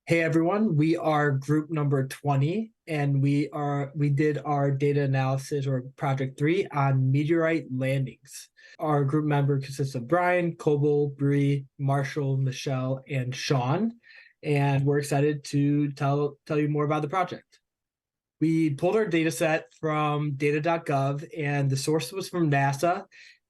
Hey everyone, we are group number 20 and we did our data analysis or project 3 on meteorite landings. Our group member consists of Brian, Coble, Bree, Marshall, Michelle, and Sean, and we're excited to tell you more about the project. We pulled our data set from data.gov, and the source was from NASA.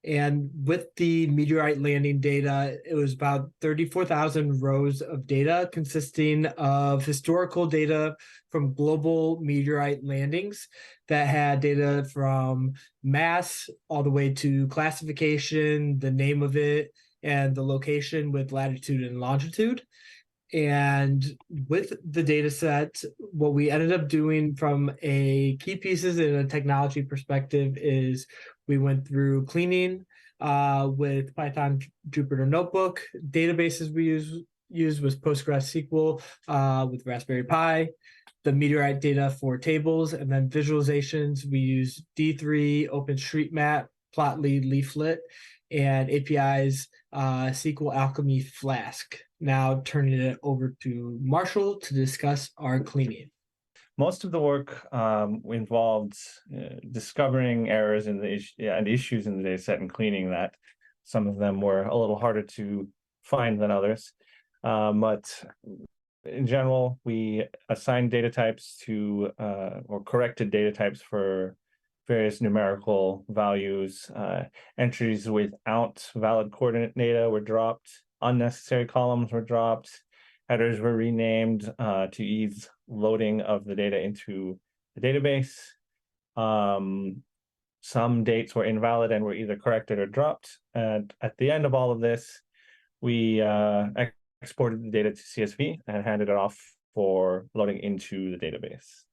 And with the meteorite landing data, it was about 34,000 rows of data consisting of historical data from global meteorite landings that had data from mass all the way to classification, the name of it, and the location with latitude and longitude. And with the data set, what we ended up doing from a key pieces in a technology perspective is we went through cleaning with Python Jupyter Notebook. Databases we used was PostgreSQL with Raspberry Pi. The meteorite data for tables, and then visualizations we use D3, OpenStreetMap, Plotly, Leaflet, and APIs SQL Alchemy Flask. Now turning it over to Marshall to discuss our cleaning. Most of the work involved discovering errors in and issues in the data set and cleaning that. Some of them were a little harder to find than others. But in general, we assigned data types to or corrected data types for various numerical values. Entries without valid coordinate data were dropped. Unnecessary columns were dropped. Headers were renamed to ease loading of the data into the database. Some dates were invalid and were either corrected or dropped. And at the end of all of this, we exported the data to CSV and handed it off for loading into the database.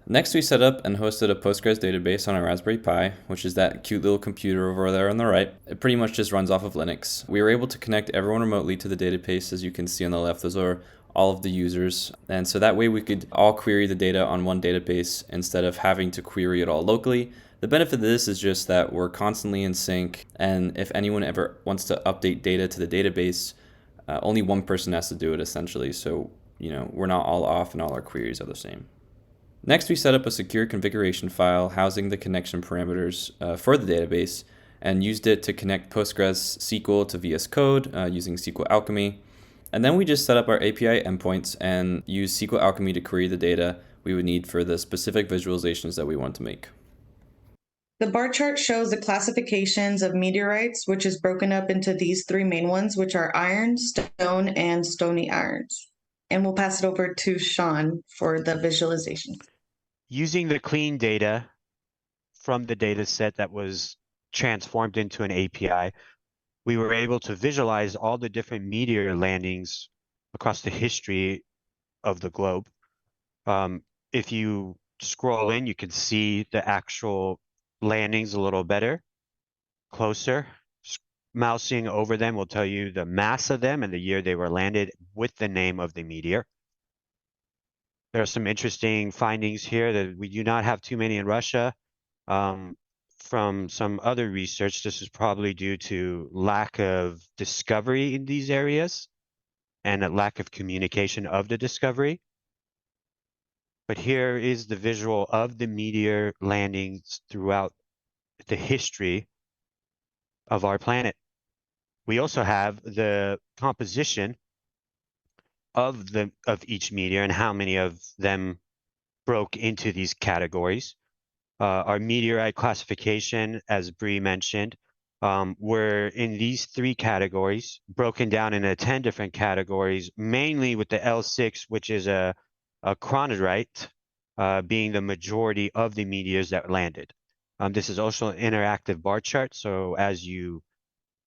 Next, we set up and hosted a Postgres database on a Raspberry Pi, which is that cute little computer over there on the right. It pretty much just runs off of Linux. We were able to connect everyone remotely to the database, as you can see on the left. Those are all of the users. And so that way we could all query the data on one database instead of having to query it all locally. The benefit of this is just that we're constantly in sync, and if anyone ever wants to update data to the database, only one person has to do it essentially. So, we're not all off and all our queries are the same. Next, we set up a secure configuration file housing the connection parameters for the database and used it to connect Postgres SQL to VS Code using SQL Alchemy. And then we just set up our API endpoints and used SQL Alchemy to query the data we would need for the specific visualizations that we want to make. The bar chart shows the classifications of meteorites, which is broken up into these three main ones, which are iron, stone, and stony irons. And we'll pass it over to Sean for the visualization. Using the clean data from the data set that was transformed into an API, we were able to visualize all the different meteor landings across the history of the globe. If you scroll in, you can see the actual landings a little better, closer. Mousing over them will tell you the mass of them and the year they were landed with the name of the meteor. There are some interesting findings here that we do not have too many in Russia. From some other research, this is probably due to lack of discovery in these areas and a lack of communication of the discovery. But here is the visual of the meteor landings throughout the history of our planet. We also have the composition of each meteor and how many of them broke into these categories. Our meteorite classification, as Bree mentioned, were in these three categories, broken down into 10 different categories, mainly with the L6, which is a chronorite, being the majority of the meteors that landed. This is also an interactive bar chart, so as you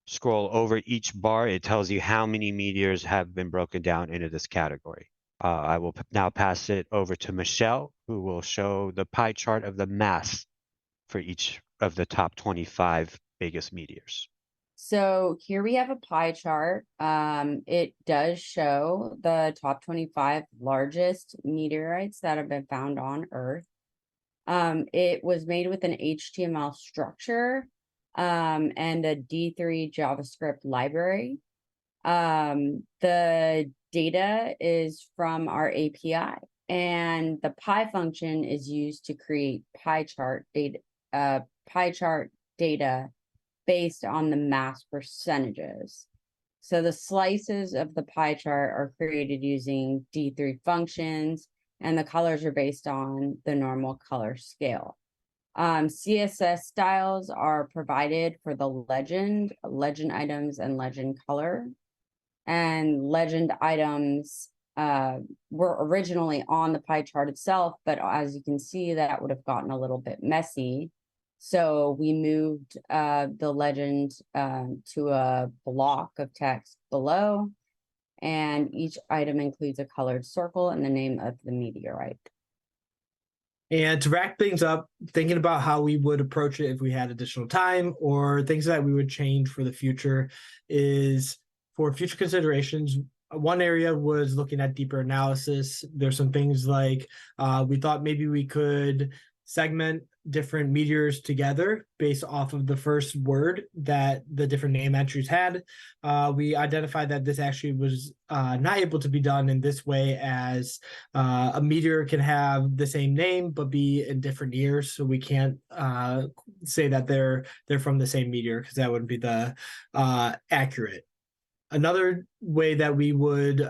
scroll over each bar, it tells you how many meteors have been broken down into this category. I will now pass it over to Michelle, who will show the pie chart of the mass for each of the top 25 biggest meteors. So here we have a pie chart. It does show the top 25 largest meteorites that have been found on Earth. It was made with an HTML structure and a D3 JavaScript library. The data is from our API, and the pie function is used to create pie chart data based on the mass percentages. So the slices of the pie chart are created using D3 functions, and the colors are based on the normal color scale. CSS styles are provided for the legend items, and legend color. And legend items were originally on the pie chart itself, but as you can see, that would have gotten a little bit messy. So we moved the legend to a block of text below, and each item includes a colored circle and the name of the meteorite. And to wrap things up, thinking about how we would approach it if we had additional time or things that we would change for the future is for future considerations. One area was looking at deeper analysis. There's some things like we thought maybe we could segment different meteors together based off of the first word that the different name entries had. We identified that this actually was not able to be done in this way, as a meteor can have the same name but be in different years. So we can't say that they're from the same meteor, because that wouldn't be the accurate. Another way that we would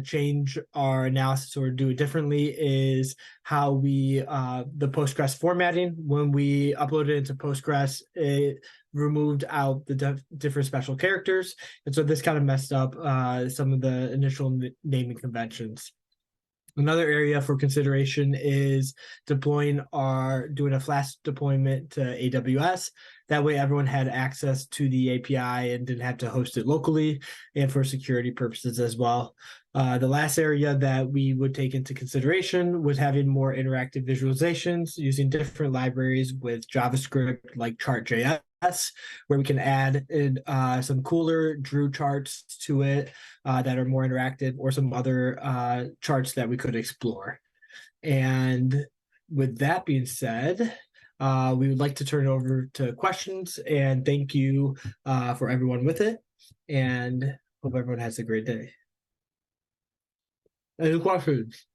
change our analysis or do it differently is how we, the Postgres formatting. When we uploaded it into Postgres, it removed out the different special characters. And so this kind of messed up some of the initial naming conventions. Another area for consideration is doing a Flash deployment to AWS. That way everyone had access to the API and didn't have to host it locally, and for security purposes as well. The last area that we would take into consideration was having more interactive visualizations using different libraries with JavaScript like Chart.js, where we can add in some cooler Drew charts to it that are more interactive, or some other charts that we could explore. And with that being said, we would like to turn it over to questions, and thank you for everyone with it, and hope everyone has a great day. Any questions?